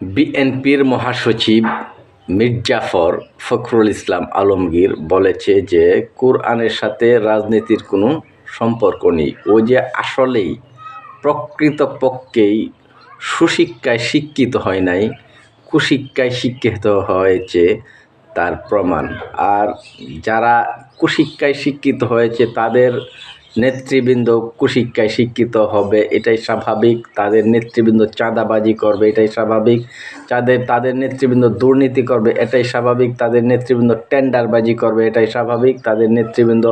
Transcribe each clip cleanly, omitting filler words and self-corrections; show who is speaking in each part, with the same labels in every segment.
Speaker 1: বিএনপির মহাসচিব মির্জাফর ফখরুল ইসলাম আলমগীর বলেছে যে কোরআনের সাথে রাজনীতির কোনো সম্পর্ক নেই। ও যে আসলেই প্রকৃতপক্ষেই সুশিক্ষায় শিক্ষিত হয় নাই, কুশিক্ষায় শিক্ষিত হয়েছে তার প্রমাণ। আর যারা কুশিক্ষায় শিক্ষিত হয়েছে তাদের নেতৃবৃন্দ কুশিক্ষায় শিক্ষিত হবে, এটাই স্বাভাবিক। তাদের নেতৃবৃন্দ চাঁদাবাজি করবে, এটাই স্বাভাবিক। তাদের নেতৃবৃন্দ দুর্নীতি করবে, এটাই স্বাভাবিক। তাদের নেতৃবৃন্দ টেন্ডারবাজি করবে, এটাই স্বাভাবিক। তাদের নেতৃবৃন্দ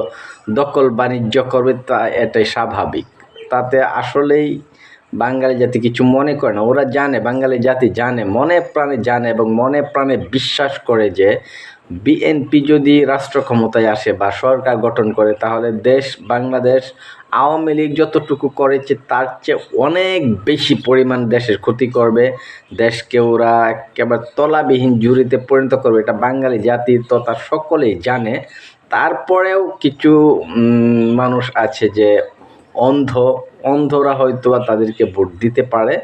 Speaker 1: দখল বাণিজ্য করবে, এটাই স্বাভাবিক। তাতে আসলেই বাঙালি জাতি কিছু মনে করে না। ওরা জানে, বাঙালি জাতি জানে, মনে প্রাণে জানে এবং মনে প্রাণে বিশ্বাস করে যে বিএনপি যদি রাষ্ট্র ক্ষমতায় আসে বা সরকার গঠন করে, তাহলে বাংলাদেশ আওয়ামী লীগ যতটুকু করেছে তার চেয়ে অনেক বেশি পরিমাণ দেশের ক্ষতি করবে। দেশকে ওরা একেবারে তলাবিহীন ঝুড়িতে পরিণত করবে, এটা বাঙালি জাতি তথা সকলেই জানে। তারপরেও কিছু মানুষ আছে যে অন্ধরা হয়তো তাদেরকে ভোট দিতে পারে।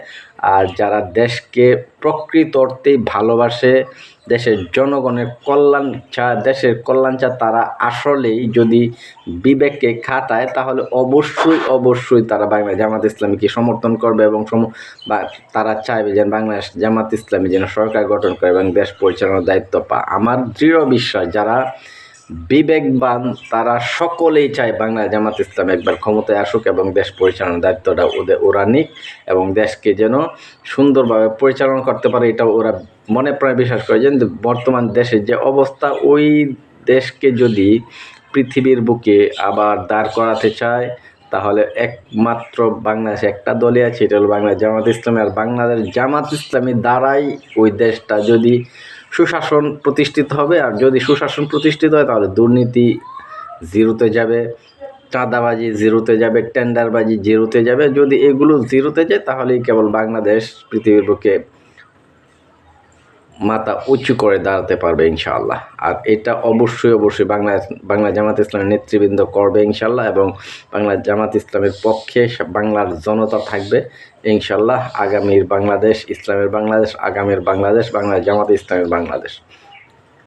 Speaker 1: আর যারা দেশকে প্রকৃত অর্থেই ভালোবাসে, দেশের জনগণের কল্যাণ চায়, দেশের কল্যাণ চায়, তারা আসলেই যদি বিবেককে খাটায় তাহলে অবশ্যই তারা বাংলাদেশ জামাত ইসলামীকে সমর্থন করবে এবং বা তারা চাইবে যে বাংলাদেশ জামাত ইসলামী যেন সরকার গঠন করে এবং দেশ পরিচালনার দায়িত্ব পায়। আমার দৃঢ় বিশ্বাস যারা বিবেকবান তারা সকলেই চায় বাংলাদেশ জামাত ইসলাম একবার ক্ষমতায় আসুক এবং দেশ পরিচালনার দায়িত্বটা ওরা নিক এবং দেশকে যেন সুন্দরভাবে পরিচালনা করতে পারে, এটা ওরা মনে প্রাণে বিশ্বাস করে। যে বর্তমান দেশের যে অবস্থা, ওই দেশকে যদি পৃথিবীর বুকে আবার দাঁড় করাতে চায় তাহলে একমাত্র বাংলাদেশে একটা দলই আছে, এটা হলো বাংলাদেশ জামাত ইসলামী। আর বাংলাদেশ জামাত ইসলামী দ্বারাই ওই দেশটা যদি সুশাসন প্রতিষ্ঠিত হবে। আর যদি সুশাসন প্রতিষ্ঠিত হয় তাহলে দুর্নীতি জিরোতে যাবে, চাঁদাবাজি জিরোতে যাবে, টেন্ডারবাজি জিরোতে যাবে। যদি এগুলো জিরোতে যায় তাহলেই কেবল বাংলাদেশ পৃথিবীর বুকে মাথা উঁচু করে দাঁড়াতে পারবে ইনশাআল্লাহ। আর এটা অবশ্যই বাংলা জামাত ইসলামের নেতৃবৃন্দ করবে ইনশাআল্লাহ এবং বাংলা জামাত ইসলামের পক্ষে বাংলার জনতা থাকবে ইনশাআল্লাহ। আগামীর বাংলাদেশ ইসলামের বাংলাদেশ, আগামীর বাংলাদেশ জামাত ইসলামের বাংলাদেশ।